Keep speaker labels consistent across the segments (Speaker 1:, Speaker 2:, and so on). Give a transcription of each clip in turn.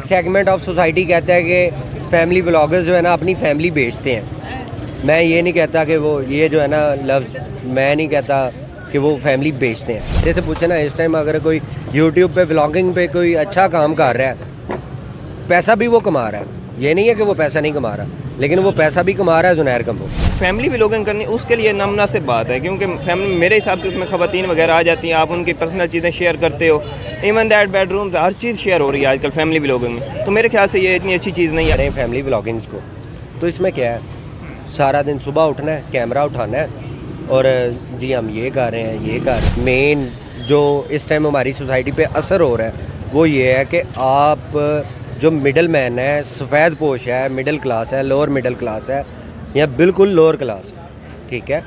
Speaker 1: Segment of society कहता है कि फैमिली व्लॉगर्स जो है ना अपनी फैमिली बेचते हैं। मैं ये नहीं कहता कि वो ये जो है ना लफ्ज़, मैं नहीं कहता कि वो फैमिली बेचते हैं। जैसे पूछे ना, इस टाइम अगर कोई यूट्यूब पे व्लॉगिंग पे कोई अच्छा काम कर रहा है, पैसा भी वो कमा रहा है, ये नहीं है कि वो पैसा नहीं कमा रहा, लेकिन वो पैसा भी कमा रहा है ज़ुनैर कम्बो।
Speaker 2: फैमिली व्लॉगिंग करनी उसके लिए नामुनासिब बात है, क्योंकि फैमिली मेरे हिसाब से उसमें ख़वातीन वगैरह आ जाती हैं, आप उनकी पर्सनल चीज़ें शेयर करते हो, even that bedroom her cheese share हो रही है आजकल फैमिली व्लॉगिंग में। तो मेरे ख्याल से ये इतनी अच्छी चीज़ नहीं है
Speaker 1: फैमिली व्लॉगिंग्स को। तो इसमें क्या है, सारा दिन सुबह उठना है, कैमरा उठाना है और जी हम ये कर रहे हैं, ये कर रहे हैं। मेन जो इस टाइम हमारी सोसाइटी पे असर हो रहा है वो ये है कि आप जो मिडल मैन है, सफ़ेद पोश है, मिडिल क्लास है, लोअर मिडिल क्लास है या बिल्कुल लोअर क्लास है, ठीक है,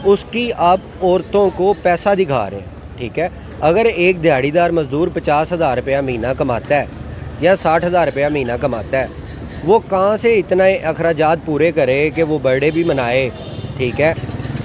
Speaker 1: उसकी आप औरतों को पैसा दिखा रहे हैं। ठीक है, अगर एक दिहाड़ीदार मज़दूर 50,000 रुपया महीना कमाता है या 60,000 रुपया महीना कमाता है, वो कहाँ से इतना अखराजात पूरे करे कि वो बर्थडे भी मनाए, ठीक है,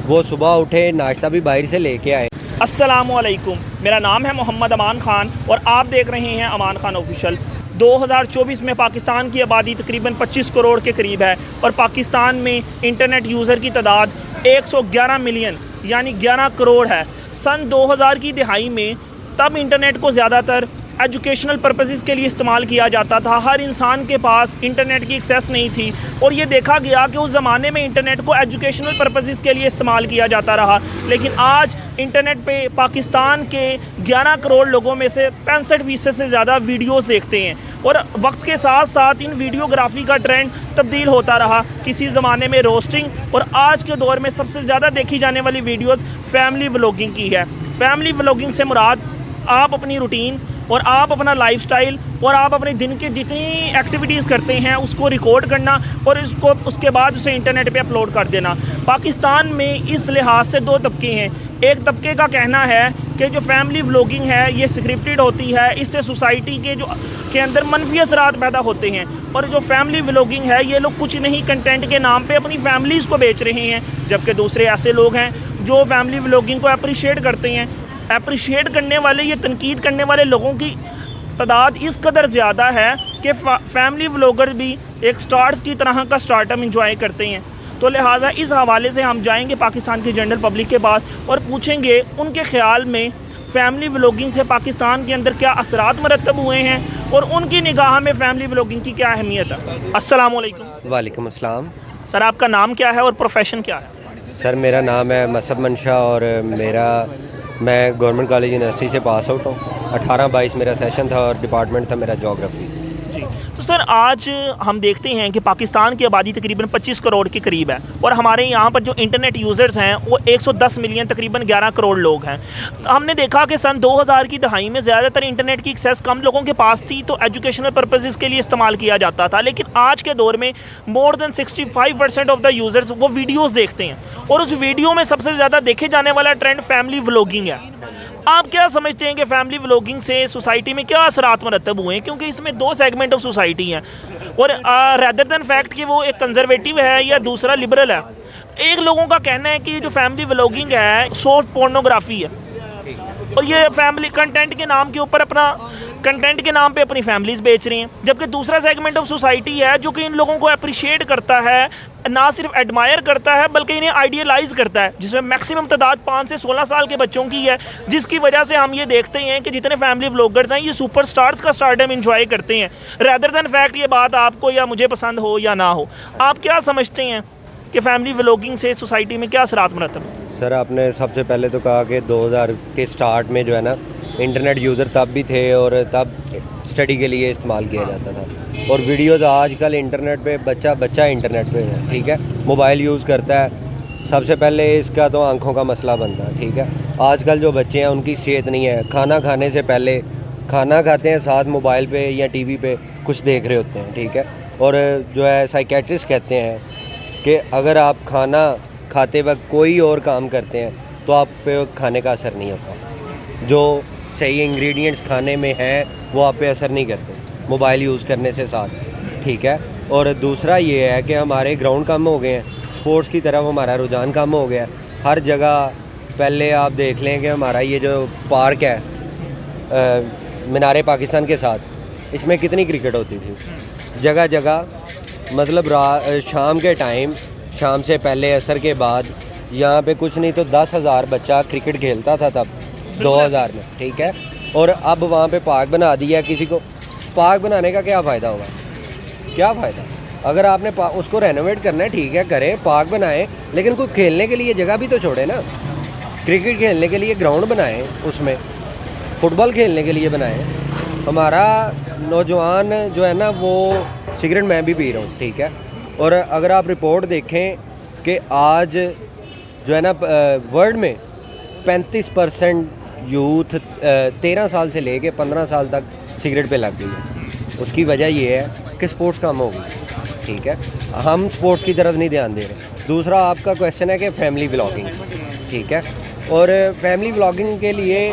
Speaker 1: वो सुबह उठे, नाश्ता भी बाहर से लेके आए।
Speaker 3: अस्सलामुअलैकुम, मेरा नाम है मोहम्मद अमान ख़ान और आप देख रहे हैं अमान ख़ान ऑफिशियल। 2024 में पाकिस्तान की आबादी तकरीबन 25 करोड़ के करीब है और पाकिस्तान में इंटरनेट यूज़र की तादाद 111 मिलियन यानी 11 करोड़ है। सन 2000 की दिहाई में तब इंटरनेट को ज़्यादातर एजुकेशनल पर्पसेस के लिए इस्तेमाल किया जाता था। हर इंसान के पास इंटरनेट की एक्सेस नहीं थी और ये देखा गया कि उस ज़माने में इंटरनेट को एजुकेशनल पर्पसेस के लिए इस्तेमाल किया जाता रहा। लेकिन आज इंटरनेट पे पाकिस्तान के 11 करोड़ लोगों में से 65% से ज़्यादा वीडियोस देखते हैं और वक्त के साथ साथ इन वीडियोग्राफी का ट्रेंड तब्दील होता रहा। किसी ज़माने में रोस्टिंग और आज के दौर में सबसे ज़्यादा देखी जाने वाली वीडियोज़ फैमिली व्लॉगिंग की है। फैमिली व्लॉगिंग से मुराद आप अपनी रूटीन और आप अपना लाइफस्टाइल और आप अपने दिन के जितनी एक्टिविटीज़ करते हैं उसको रिकॉर्ड करना और उसके बाद उसे इंटरनेट पे अपलोड कर देना। पाकिस्तान में इस लिहाज से दो तबके हैं। एक तबके का कहना है कि जो फैमिली व्लॉगिंग है ये स्क्रिप्टेड होती है, इससे सोसाइटी के अंदर मनफी असरात पैदा होते हैं, और जो फैमिली व्लॉगिंग है ये लोग कुछ नहीं कंटेंट के नाम पे अपनी फैमिलीज़ को बेच रहे हैं। जबकि दूसरे ऐसे लोग हैं जो फैमिली व्लॉगिंग को अप्रिशिएट करते हैं। अप्रिशिएट करने वाले, ये तनकीद करने वाले लोगों की तादाद इस कदर ज़्यादा है कि फैमिली व्लॉगर भी एक स्टार्स की तरह का स्टार्टअप इंजॉय करते हैं। तो लिहाजा इस हवाले से हम जाएंगे पाकिस्तान की जनरल पब्लिक के पास और पूछेंगे उनके ख्याल में फैमिली व्लॉगिंग से पाकिस्तान के अंदर क्या असरात मरतब हुए हैं और उनकी निगाह में फैमिली व्लॉगिंग की क्या अहमियत है। अस्सलाम वालेकुम।
Speaker 1: वालेकुम अस्सलाम।
Speaker 3: सर, आपका नाम क्या है और प्रोफेशन क्या है?
Speaker 1: सर, मेरा नाम है मसब मंशा और मैं गवर्नमेंट कॉलेज यूनिवर्सिटी से पास आउट हूँ। 18-22 मेरा सेशन था और डिपार्टमेंट था मेरा जोग्राफ़ी।
Speaker 3: जी, तो सर आज हम देखते हैं कि पाकिस्तान की आबादी तकरीबन 25 करोड़ के करीब है और हमारे यहाँ पर जो इंटरनेट यूज़र्स हैं वो 110 मिलियन तकरीबन 11 करोड़ लोग हैं। तो हमने देखा कि सन 2000 की दहाई में ज़्यादातर इंटरनेट की एक्सेस कम लोगों के पास थी, तो एजुकेशनल पर्पसेस के लिए इस्तेमाल किया जाता था। लेकिन आज के दौर में more than 65% of the users वो वीडियोज़ देखते हैं और उस वीडियो में सबसे ज़्यादा देखे जाने वाला ट्रेंड फैमिली व्लॉगिंग है। आप क्या समझते हैं कि फैमिली व्लॉगिंग से सोसाइटी में क्या असरात मरतब हुए हैं? क्योंकि इसमें दो सेगमेंट ऑफ सोसाइटी हैं और रेदर देन फैक्ट कि वो एक कंजर्वेटिव है या दूसरा लिबरल है। एक लोगों का कहना है कि जो फैमिली व्लॉगिंग है सॉफ्ट पोर्नोग्राफी है और ये फैमिली कंटेंट के नाम के ऊपर कंटेंट के नाम पे अपनी फैमिलीज़ बेच रही हैं। जबकि दूसरा सेगमेंट ऑफ सोसाइटी है जो कि इन लोगों को अप्रिशिएट करता है, ना सिर्फ एडमायर करता है बल्कि इन्हें आइडियलाइज़ करता है, जिसमें मैक्सिमम तादाद 5 से 16 साल के बच्चों की है, जिसकी वजह से हम ये देखते हैं कि जितने फैमिली व्लॉगर्स हैं ये सुपरस्टार्स का स्टारडम एंजॉय करते हैं रेदर देन फैक्ट ये बात आपको या मुझे पसंद हो या ना हो। आप क्या समझते हैं कि फैमिली व्लॉगिंग से सोसाइटी में क्या असरात मरतब है?
Speaker 1: सर, आपने सबसे पहले तो कहा कि 2000 के स्टार्ट में जो है ना इंटरनेट यूज़र तब भी थे और तब स्टडी के लिए इस्तेमाल किया जाता था और वीडियोज़ आजकल इंटरनेट पे बच्चा इंटरनेट पे है, ठीक है, मोबाइल यूज़ करता है। सबसे पहले इसका तो आंखों का मसला बनता है, ठीक है। आजकल जो बच्चे हैं उनकी सेहत नहीं है, खाना खाने से पहले खाना खाते हैं, साथ मोबाइल पे या टीवी पे कुछ देख रहे होते हैं, ठीक है। और जो है साइकेट्रिस्ट कहते हैं कि अगर आप खाना खाते वक्त कोई और काम करते हैं तो आप पे खाने का असर नहीं होता। जो सही इंग्रेडिएंट्स खाने में हैं वो आप पे असर नहीं करते मोबाइल यूज़ करने से साथ, ठीक है। और दूसरा ये है कि हमारे ग्राउंड कम हो गए हैं, स्पोर्ट्स की तरफ हमारा रुझान कम हो गया है। हर जगह पहले आप देख लें कि हमारा ये जो पार्क है मीनार पाकिस्तान के साथ, इसमें कितनी क्रिकेट होती थी, जगह जगह मतलब शाम के टाइम, शाम से पहले असर के बाद यहाँ पे कुछ नहीं तो 10,000 बच्चा क्रिकेट खेलता था तब 2000 में, ठीक है। और अब वहाँ पे पार्क बना दिया। किसी को पार्क बनाने का क्या फ़ायदा होगा, क्या फ़ायदा? अगर आपने उसको रेनोवेट करना है, ठीक है करें, पार्क बनाएं, लेकिन कोई खेलने के लिए जगह भी तो छोड़े ना। क्रिकेट खेलने के लिए ग्राउंड बनाएं, उसमें फुटबॉल खेलने के लिए बनाएं। हमारा नौजवान जो है ना वो सिगरेट मैं भी पी रहा हूँ, ठीक है। और अगर आप रिपोर्ट देखें कि आज जो है ना वर्ल्ड में 35% यूथ 13 साल से लेके 15 साल तक सिगरेट पे लग गई है। उसकी वजह ये है कि स्पोर्ट्स कम हो गई, ठीक है। हम स्पोर्ट्स की तरफ नहीं ध्यान दे रहे। दूसरा आपका क्वेश्चन है कि फैमिली व्लॉगिंग, ठीक है। और फैमिली व्लॉगिंग के लिए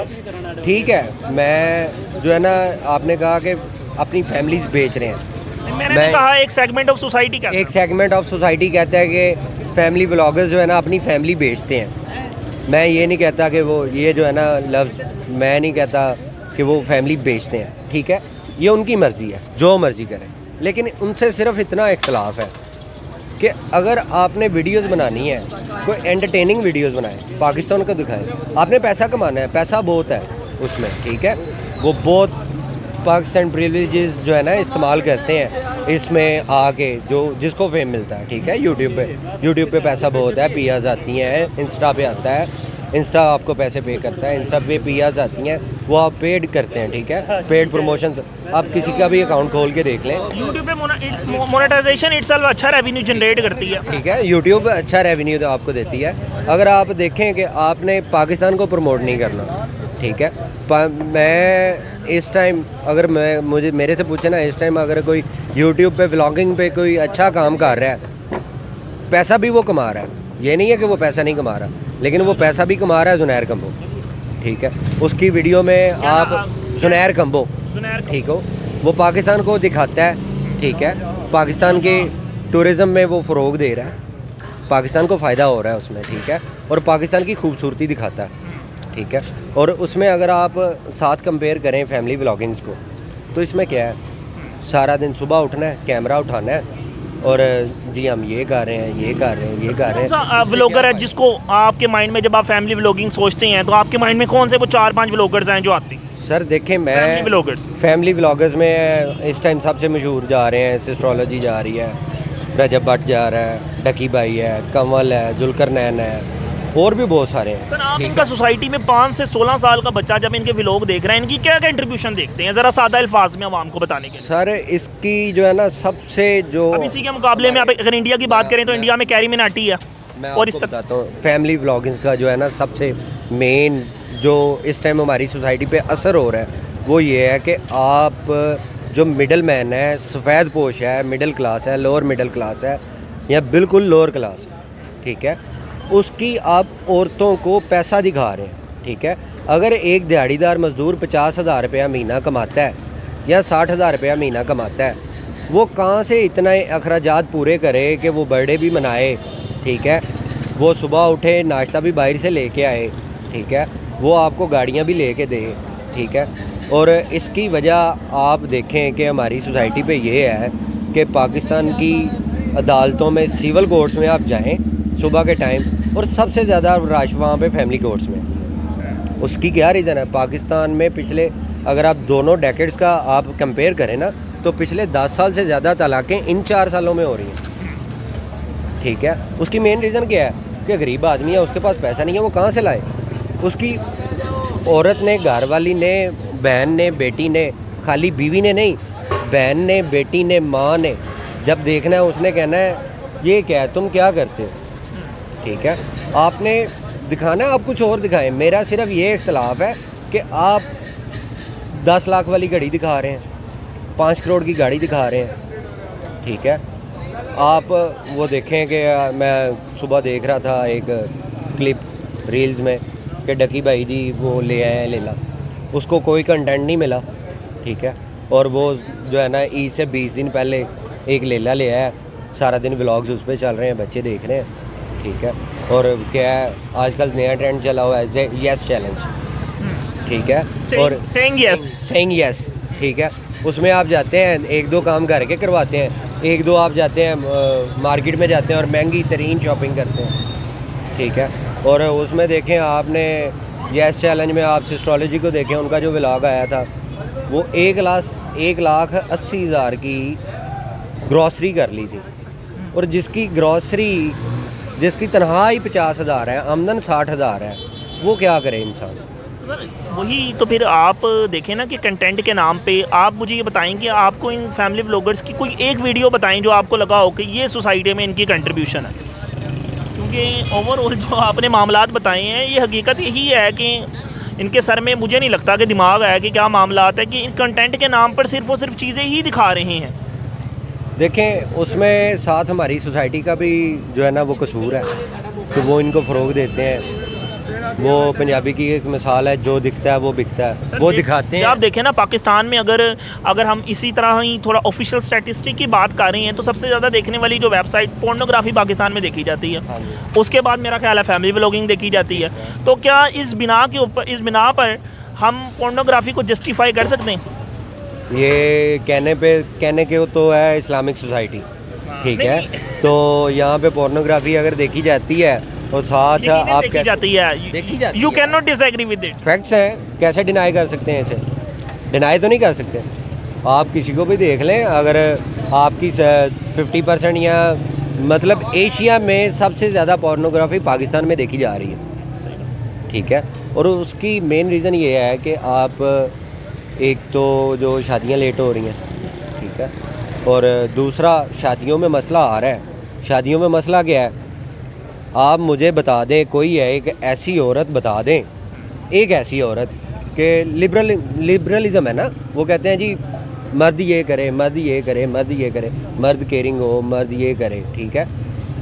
Speaker 1: ठीक है, मैं जो है ना आपने कहा कि अपनी फैमिलीज बेच रहे हैं,
Speaker 3: मैंने कहा एक सेगमेंट ऑफ सोसाइटी का,
Speaker 1: एक सेगमेंट ऑफ सोसाइटी कहता है कि फैमिली व्लॉगर्स जो है ना अपनी फैमिली बेचते हैं। मैं ये नहीं कहता कि वो ये जो है ना लफ्ज़, मैं नहीं कहता कि वो फैमिली बेचते हैं, ठीक है। ये उनकी मर्ज़ी है, जो मर्ज़ी करें, लेकिन उनसे सिर्फ इतना इख्तलाफ है कि अगर आपने वीडियोस बनानी है, कोई एंटरटेनिंग वीडियोस बनाएं, पाकिस्तान को दिखाएं। आपने पैसा कमाना है, पैसा बहुत है उसमें, ठीक है। वो बहुत पाकिस्तान प्रिविलेजेस जो है ना इस्तेमाल करते हैं इसमें आके, जो जिसको फेम मिलता है, ठीक है। यूट्यूब पे पैसा बहुत है, पीआर्स आती हैं, इंस्टा पे आता है, इंस्टा आपको पैसे पे करता है, इंस्टा पे पीआर्स आती हैं, वो आप पेड करते हैं, ठीक है। पेड प्रमोशंस आप किसी का भी अकाउंट खोल के देख लें,
Speaker 3: यूट्यूब पे मोनेटाइजेशन इटसेल्फ अच्छा रेवेन्यू जनरेट करती है,
Speaker 1: ठीक है। यूट्यूब अच्छा रेवेन्यू तो आपको देती है। अगर आप देखें कि आपने पाकिस्तान को प्रमोट नहीं करना, ठीक है। मैं इस टाइम अगर मुझे मेरे से पूछे ना, इस टाइम अगर कोई यूट्यूब पे व्लॉगिंग पे कोई अच्छा काम कर रहा है, पैसा भी वो कमा रहा है, ये नहीं है कि वो पैसा नहीं कमा रहा, लेकिन वो पैसा भी कमा रहा है जुनैर कंबो, ठीक है। उसकी वीडियो में आप जुनैर कंबो, ठीक हो, वो पाकिस्तान को दिखाता है, ठीक है। पाकिस्तान के टूरिज़म में वो फ़रोग दे रहा है, पाकिस्तान को फ़ायदा हो रहा है उसमें, ठीक है। और पाकिस्तान की खूबसूरती दिखाता है, ठीक है। और उसमें अगर आप साथ कंपेयर करें फैमिली व्लॉगिंग्स को, तो इसमें क्या है, सारा दिन सुबह उठना है, कैमरा उठाना है और जी हम ये कर रहे हैं, ये कर रहे हैं, ये कर रहे हैं।
Speaker 3: कौन सा व्लॉगर है जिसको आपके माइंड में, जब आप फैमिली व्लॉगिंग सोचते हैं तो आपके माइंड में कौन से वो 4-5 व्लॉगर्स हैं जो आते हैं?
Speaker 1: सर देखें, मैं फैमिली व्लॉगर्स में इस टाइम सबसे मशहूर जा रहे हैं, सिस्ट्रोलॉजी जा रही है, रजब भट्ट जा रहा है, डकी भाई है, कंवल है, जुल्करनैन है, और भी बहुत सारे हैं।
Speaker 3: सर आप इनका सोसाइटी में 5 से 16 साल का बच्चा जब इनके व्लॉग देख रहा है, इनकी क्या कंट्रीब्यूशन देखते हैं, ज़रा सादा अल्फाज में आवाम को बताने के लिए?
Speaker 1: सर इसकी जो है ना सबसे जो
Speaker 3: अब इसी के मुकाबले में आप अगर इंडिया की बात करें तो इंडिया में कैरी मिनाटी है,
Speaker 1: मैं
Speaker 3: और
Speaker 1: आपको बताता हूँ फैमिली व्लॉगिंग का जो है ना सबसे मेन जो इस टाइम हमारी सोसाइटी पे असर हो रहा है वो ये है कि आप जो मिडल मैन है, सफ़ेद पोश है, मिडिल क्लास है, लोअर मिडिल क्लास है या बिल्कुल लोअर क्लास है, ठीक है, उसकी आप औरतों को पैसा दिखा रहे हैं, ठीक है। अगर एक दिहाड़ीदार मज़दूर 50,000 रुपया महीना कमाता है या 60,000 रुपया महीना कमाता है, वो कहाँ से इतना अखराजात पूरे करे कि वो बर्थडे भी मनाए, ठीक है, वो सुबह उठे, नाश्ता भी बाहर से लेके आए, ठीक है, वो आपको गाड़ियाँ भी लेके दे, ठीक है। और इसकी वजह आप देखें कि हमारी सोसाइटी पे ये है कि पाकिस्तान की अदालतों में, सिविल कोर्ट्स में आप जाएं सुबह के टाइम, और सबसे ज़्यादा रश वहाँ पे फैमिली कोर्ट्स में। उसकी क्या रीज़न है? पाकिस्तान में पिछले, अगर आप दोनों डेकेड्स का आप कंपेयर करें ना, तो पिछले 10 साल से ज़्यादा तलाक़ें इन 4 सालों में हो रही हैं, ठीक है। उसकी मेन रीज़न क्या है कि गरीब आदमी है, उसके पास पैसा नहीं है, वो कहाँ से लाए? उसकी औरत ने, घर वाली ने, बहन ने, बेटी ने, खाली बीवी ने नहीं, बहन ने, बेटी ने, माँ ने, जब देखना है उसने कहना है ये क्या है, तुम क्या करते हो, ठीक है। आपने दिखाना है, आप कुछ और दिखाएं। मेरा सिर्फ ये इख्तलाफ है कि आप 10 लाख वाली घड़ी दिखा रहे हैं, 5 करोड़ की गाड़ी दिखा रहे हैं, ठीक है। आप वो देखें कि मैं सुबह देख रहा था एक क्लिप रील्स में कि डकी भाई जी वो ले आए हैं लेला, उसको कोई कंटेंट नहीं मिला, ठीक है। और वो जो है ना ईद से 20 दिन पहले एक लेला ले आया, सारा दिन व्लॉग्स उस पर चल रहे हैं, बच्चे देख रहे हैं, ठीक है। और क्या है आजकल नया ट्रेंड चला हुआ है, यस चैलेंज, ठीक है। और
Speaker 3: सेइंग यस,
Speaker 1: ठीक है। उसमें आप जाते हैं, एक दो काम घर के करवाते हैं, एक दो आप जाते हैं मार्केट में जाते हैं और महंगी तरीन शॉपिंग करते हैं, ठीक है। और उसमें देखें आपने यस चैलेंज में आप एस्ट्रोलॉजी को देखें, उनका जो व्लॉग आया था वो 1,80,000 की ग्रॉसरी कर ली थी, और जिसकी तनख्वाह ही 50,000 है, आमदन 60,000 है, वो क्या करे इंसान।
Speaker 3: सर वही तो फिर आप देखें ना कि कंटेंट के नाम पे आप मुझे ये बताएं कि आपको इन फैमिली व्लॉगर्स की कोई एक वीडियो बताएं जो आपको लगा हो कि ये सोसाइटी में इनकी कंट्रीब्यूशन है, क्योंकि ओवरऑल जो आपने मामलात बताए हैं ये हकीकत यही है कि इनके सर में मुझे नहीं लगता कि दिमाग है कि क्या मामलात है कि इन कंटेंट के नाम पर सिर्फ और सिर्फ चीज़ें ही दिखा रहे हैं।
Speaker 1: देखें उसमें साथ हमारी सोसाइटी का भी जो है ना वो कसूर है कि वो इनको फ़रोग देते हैं। वो पंजाबी की एक मिसाल है, जो दिखता है वो बिकता है, वो दिखाते हैं।
Speaker 3: आप देखें ना पाकिस्तान में अगर हम इसी तरह ही थोड़ा ऑफिशियल स्टैटिस्टिक की बात कर रहे हैं तो सबसे ज़्यादा देखने वाली जो वेबसाइट पोर्नोग्राफी पाकिस्तान में देखी जाती है, उसके बाद मेरा ख्याल है फैमिली व्लॉगिंग देखी जाती है। तो क्या इस बिना पर हम पोर्नोग्राफी को जस्टिफाई कर सकते हैं?
Speaker 1: ये कहने के तो है इस्लामिक सोसाइटी, ठीक है। तो यहाँ पे पोर्नोग्राफी अगर देखी जाती है और साथ आप
Speaker 3: देखी जाती है, you can not disagree with it.
Speaker 1: Facts हैं, कैसे डिनाई कर सकते हैं इसे? डिनाई तो नहीं कर सकते। आप किसी को भी देख लें, अगर आपकी 50% या मतलब एशिया में सबसे ज़्यादा पोर्नोग्राफी पाकिस्तान में देखी जा रही है, ठीक है। और उसकी मेन रीज़न ये है कि आप एक तो जो शादियां लेट हो रही हैं, ठीक है, और दूसरा शादियों में मसला आ रहा है। शादियों में मसला क्या है? आप मुझे बता दें, कोई है एक ऐसी औरत बता दें, एक ऐसी औरत के लिबरलिज़म है ना, वो कहते हैं जी मर्द ये करे, मर्द ये करे, मर्द ये करे, मर्द केयरिंग हो, मर्द ये करे, ठीक है।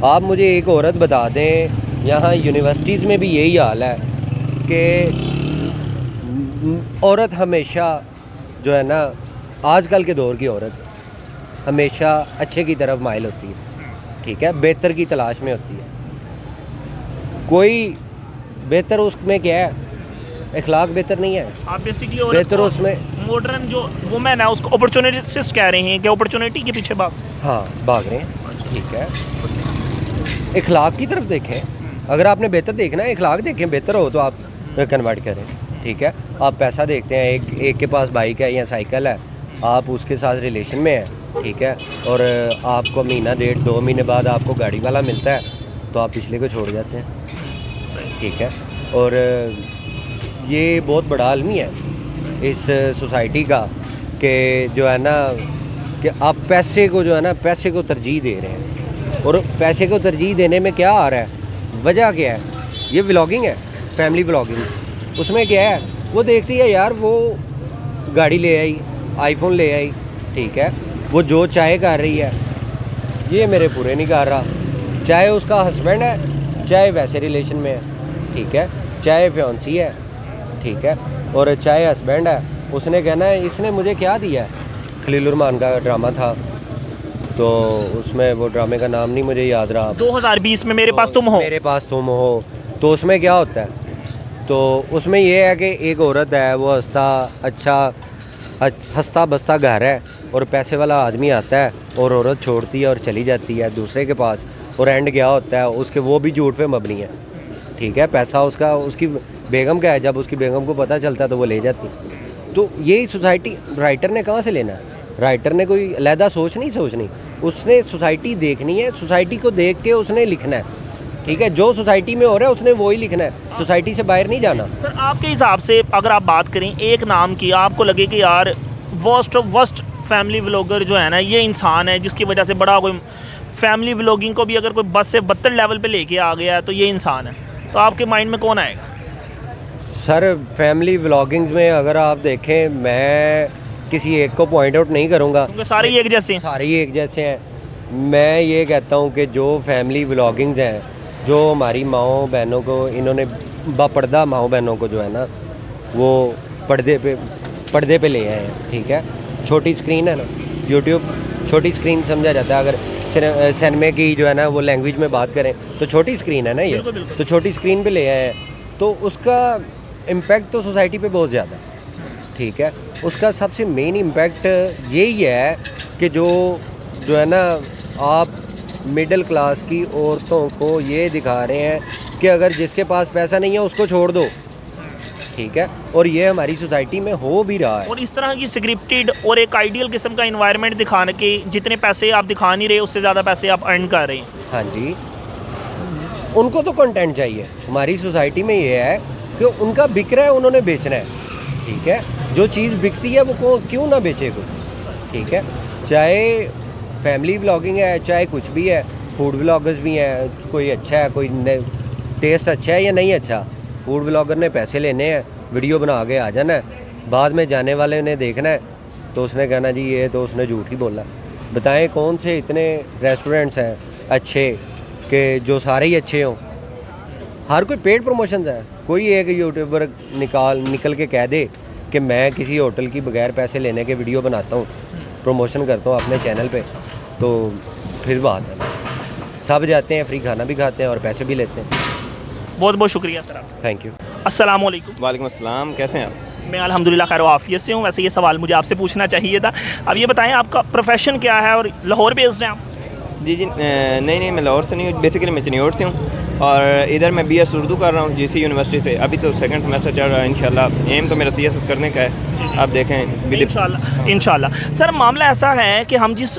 Speaker 1: आप मुझे एक औरत बता दें, यहाँ यूनिवर्सिटीज़ में भी यही हाल है कि औरत हमेशा जो है ना, आजकल के दौर की औरत हमेशा अच्छे की तरफ माइल होती है, ठीक है, बेहतर की तलाश में होती है। कोई बेहतर उसमें क्या है? इखलाक बेहतर नहीं है।
Speaker 3: आप बेसिकली
Speaker 1: बेहतर उसमें
Speaker 3: मॉडर्न जो वुमेन है उसको अपॉर्चुनिटिस्ट कह रहे हैं कि अपॉर्चुनिटी के पीछे भाग
Speaker 1: भाग रहे हैं, ठीक है। इखलाक की तरफ देखें, अगर आपने बेहतर देखना है, इखलाक देखें, बेहतर हो तो आप कन्वर्ट करें, ठीक है। आप पैसा देखते हैं, एक के पास बाइक है या साइकिल है, आप उसके साथ रिलेशन में हैं, ठीक है, और आपको महीना 1.5-2 महीने बाद आपको गाड़ी वाला मिलता है तो आप पिछले को छोड़ जाते हैं, ठीक है। और ये बहुत बड़ा आलमी है इस सोसाइटी का कि जो है ना कि आप पैसे को जो है ना, पैसे को तरजीह दे रहे हैं। और पैसे को तरजीह देने में क्या आ रहा है, वजह क्या है? ये व्लॉगिंग है, फैमिली व्लॉगिंग। उसमें क्या है, वो देखती है यार वो गाड़ी ले आई, आईफोन ले आई, ठीक है, वो जो चाहे कर रही है, ये मेरे पूरे नहीं कर रहा। चाहे उसका हस्बैंड है, चाहे वैसे रिलेशन में है, ठीक है, चाहे फियांसी है, ठीक है, और चाहे हस्बैंड है, उसने कहना है इसने मुझे क्या दिया है। खलील रहमान का ड्रामा था, तो उसमें वो ड्रामे का नाम नहीं मुझे याद रहा,
Speaker 3: 2020 में मेरे पास तुम हो।
Speaker 1: तो उसमें क्या होता है? तो उसमें ये है कि एक औरत है, वो हंसता बसता घर है, और पैसे वाला आदमी आता है और औरत छोड़ती है और चली जाती है दूसरे के पास, और एंड क्या होता है उसके, वो भी झूठ पे मबनी है, ठीक है। पैसा उसकी बेगम का है, जब उसकी बेगम को पता चलता है तो वो ले जाती। तो यही सोसाइटी राइटर ने कहाँ से लेना है? राइटर ने कोई अलहदा सोचनी, उसने सोसाइटी देखनी है, सोसाइटी को देख के उसने लिखना है, ठीक है। जो सोसाइटी में हो रहा है उसने वही लिखना है, सोसाइटी से बाहर नहीं जाना।
Speaker 3: सर आपके हिसाब से अगर आप बात करें एक नाम की, आपको लगे कि यार वर्स्ट फैमिली व्लॉगर जो है ना, ये इंसान है जिसकी वजह से बड़ा कोई फैमिली व्लॉगिंग को भी अगर कोई बस से बदतर लेवल पे लेके आ गया है तो ये इंसान है, तो आपके माइंड में कौन आएगा?
Speaker 1: सर फैमिली व्लॉगिंग्स में अगर आप देखें, मैं किसी एक को पॉइंट आउट नहीं करूँगा,
Speaker 3: क्योंकि सारे ही एक जैसे हैं।
Speaker 1: मैं ये कहता हूँ कि जो फैमिली व्लॉगिंग्स हैं, जो हमारी माओ बहनों को, इन्होंने बापर्दा माओ बहनों को जो है ना वो पर्दे पे ले आए हैं, ठीक है। छोटी स्क्रीन है ना, यूट्यूब छोटी स्क्रीन समझा जाता है। अगर सिनेमा की जो है ना वो लैंग्वेज में बात करें तो छोटी स्क्रीन है ना ये, तो छोटी स्क्रीन पे ले आए हैं, तो उसका इम्पेक्ट तो सोसाइटी पे बहुत ज़्यादा है, ठीक है। उसका सबसे मेन इम्पैक्ट यही है कि जो है ना, आप मिडिल क्लास की औरतों को ये दिखा रहे हैं कि अगर जिसके पास पैसा नहीं है उसको छोड़ दो, ठीक है। और ये हमारी सोसाइटी में हो भी रहा है।
Speaker 3: और इस तरह की स्क्रिप्टेड और एक आइडियल किस्म का इन्वायरमेंट दिखाने के जितने पैसे आप दिखा नहीं रहे उससे ज़्यादा पैसे आप अर्न कर रहे हैं।
Speaker 1: हाँ जी, उनको तो कंटेंट चाहिए। हमारी सोसाइटी में ये है कि उनका बिक रहा है, उन्होंने बेचना है, ठीक है। जो चीज़ बिकती है वो क्यों ना बेचे कोई, ठीक है। चाहे फैमिली व्लॉगिंग है, चाहे कुछ भी है, फूड व्लॉगर्स भी हैं, कोई अच्छा है, कोई टेस्ट अच्छा है या नहीं अच्छा। फूड व्लॉगर ने पैसे लेने हैं, वीडियो बना के आ जाना है, बाद में जाने वाले ने देखना है तो उसने कहना जी ये तो उसने झूठ ही बोला। बताएं कौन से इतने रेस्टोरेंट्स हैं अच्छे कि जो सारे ही अच्छे हों। हर कोई पेड प्रमोशंस है। कोई एक यूट्यूबर निकल के कह दे कि मैं किसी होटल की बगैर पैसे लेने के वीडियो बनाता हूँ, प्रमोशन करता हूँ अपने चैनल पे, तो फिर बात है। सब जाते हैं, फ्री खाना भी खाते हैं और पैसे भी लेते हैं।
Speaker 3: बहुत बहुत शुक्रिया सर आप।
Speaker 1: Thank you.
Speaker 3: अस्सलाम वालेकुम।
Speaker 2: वालेकुम अस्सलाम, कैसे हैं आप?
Speaker 3: मैं अल्हम्दुलिल्लाह खैर आफियत से हूँ। वैसे ये सवाल मुझे आपसे पूछना चाहिए था। अब ये बताएं आपका प्रोफेशन क्या है और लाहौर बेस्ड हैं आप?
Speaker 2: जी नहीं, मैं लाहौर से नहीं हूँ, बेसिकली मैं चिन्योट से हूँ और इधर मैं BS उर्दू कर रहा हूँ GC यूनिवर्सिटी से। अभी तो सेकंड सेमेस्टर चल रहा है। इंशाल्लाह एम तो मेरा CSS करने का है। आप देखें
Speaker 3: इंशाल्लाह। सर मामला ऐसा है कि हम जिस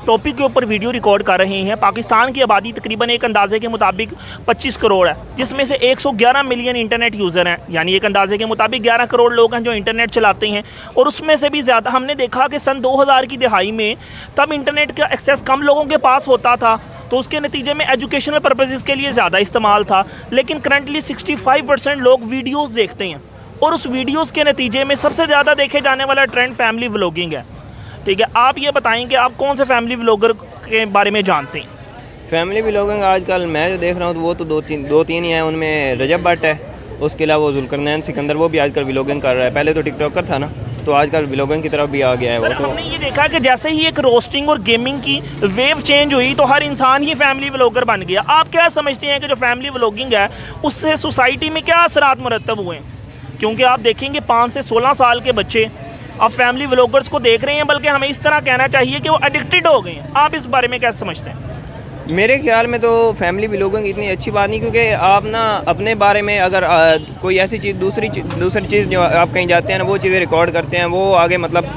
Speaker 3: टॉपिक के ऊपर वीडियो रिकॉर्ड कर रहे हैं, पाकिस्तान की आबादी तकरीबन एक अंदाजे के मुताबिक 25 करोड़ है, जिसमें से 111 मिलियन इंटरनेट यूज़र हैं। यानी एक अंदाजे के मुताबिक 11 करोड़ लोग हैं जो इंटरनेट चलाते हैं। और उसमें से भी ज़्यादा हमने देखा कि सन 2000 की दिहाई में तब इंटरनेट का एक्सेस कम लोगों के पास होता था, तो उसके नतीजे में एजुकेशनल पर्पसेस के लिए ज़्यादा इस्तेमाल था। लेकिन करंटली 65% लोग वीडियोज़ देखते हैं और उस वीडियोज़ के नतीजे में सबसे ज़्यादा देखे जाने वाला ट्रेंड फैमिली व्लॉगिंग है, ठीक है। आप ये बताएं कि आप कौन से फैमिली व्लॉगर के बारे में जानते हैं?
Speaker 2: फैमिली व्लॉगिंग आजकल मैं जो देख रहा हूँ तो वो तो दो तीन ही हैं। उनमें रजब भट्ट है, उसके अलावा जुल्करनैन सिकंदर, वो भी आजकल व्लॉगिंग कर रहा है। पहले तो टिकटॉकर था ना, तो आजकल व्लॉगिंग की तरफ भी आ गया है।
Speaker 3: सर, हमने ये देखा कि जैसे ही एक रोस्टिंग और गेमिंग की वेव चेंज हुई तो हर इंसान ही फैमिली व्लॉगर बन गया। आप क्या समझते हैं कि जो फैमिली व्लॉगिंग है उससे सोसाइटी में क्या असरात मुरतब हुए हैं? क्योंकि आप देखेंगे 5 से 16 साल के बच्चे अब फैमिली व्लॉगर्स को देख रहे हैं, बल्कि हमें इस तरह कहना चाहिए कि वो एडिक्टेड हो गए हैं। आप इस बारे में क्या समझते हैं?
Speaker 2: मेरे ख्याल में तो फैमिली व्लॉगिंग इतनी अच्छी बात नहीं, क्योंकि आप ना अपने बारे में अगर कोई ऐसी चीज़ दूसरी चीज़ जो आप कहीं जाते हैं ना वो चीज़ें रिकॉर्ड करते हैं, वो आगे मतलब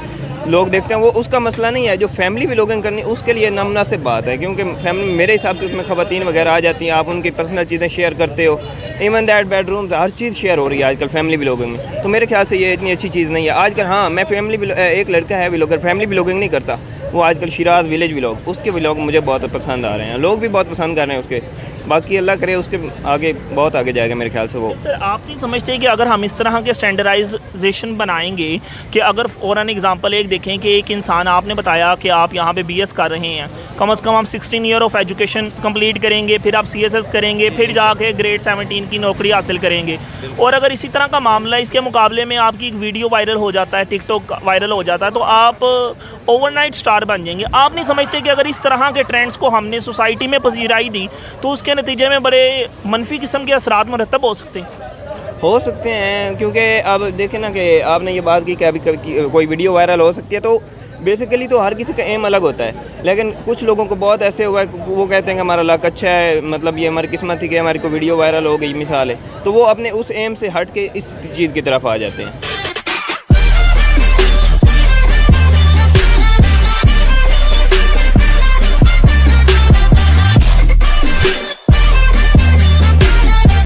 Speaker 2: लोग देखते हैं, वो उसका मसला नहीं है। जो फैमिली व्लॉगिंग करनी उसके लिए नामुनासिब बात है, क्योंकि फैमिली मेरे हिसाब से उसमें ख़वातीन वगैरह आ जाती हैं, आप उनकी पर्सनल चीज़ें शेयर करते हो। Even that bedroom her cheese share हो रही है आजकल फैमिली व्लॉगिंग में। तो मेरे ख्याल से ये इतनी अच्छी चीज़ नहीं है आजकल। हाँ, मैं एक लड़का है व्लॉगर, फैमिली व्लॉगिंग नहीं करता, वो आजकल शिराज विलेज व्लॉग, उसके व्लॉग मुझे बहुत पसंद आ रहे हैं, लोग भी बहुत पसंद कर रहे हैं उसके। बाकी अल्लाह करे उसके आगे बहुत आगे जाएगा मेरे ख्याल से वो।
Speaker 3: सर, आप नहीं समझते कि अगर हम इस तरह के स्टैंडर्डाइजेशन बनाएंगे कि अगर फॉर एन एग्जांपल एक देखें कि एक इंसान, आपने बताया कि आप यहाँ पे BS कर रहे हैं, कम से कम आप 16 ईयर ऑफ एजुकेशन कंप्लीट करेंगे, फिर आप CSS करेंगे, फिर जाके ग्रेड 17 की नौकरी हासिल करेंगे। और अगर इसी तरह का मामला इसके मुकाबले में आपकी एक वीडियो वायरल हो जाता है, टिकटॉक वायरल हो जाता है, तो आप ओवरनाइट स्टार बन जाएंगे। आप नहीं समझते कि अगर इस तरह के ट्रेंड्स को हमने सोसाइटी में पजीराई दी तो उसके नतीजे में बड़े मनफी किस्म के असरात मुरतब हो सकते हैं?
Speaker 2: क्योंकि अब देखें ना कि आपने ये बात की कि अभी कोई वीडियो वायरल हो सकती है, तो बेसिकली तो हर किसी का एम अलग होता है। लेकिन कुछ लोगों को बहुत ऐसे हुआ है, वो कहते हैं कि हमारा लक अच्छा है, मतलब ये हमारी किस्मत थी कि हमारी को वीडियो वायरल हो गई, मिसाल है, तो वो अपने उस एम से हट के इस चीज़ की तरफ आ जाते हैं।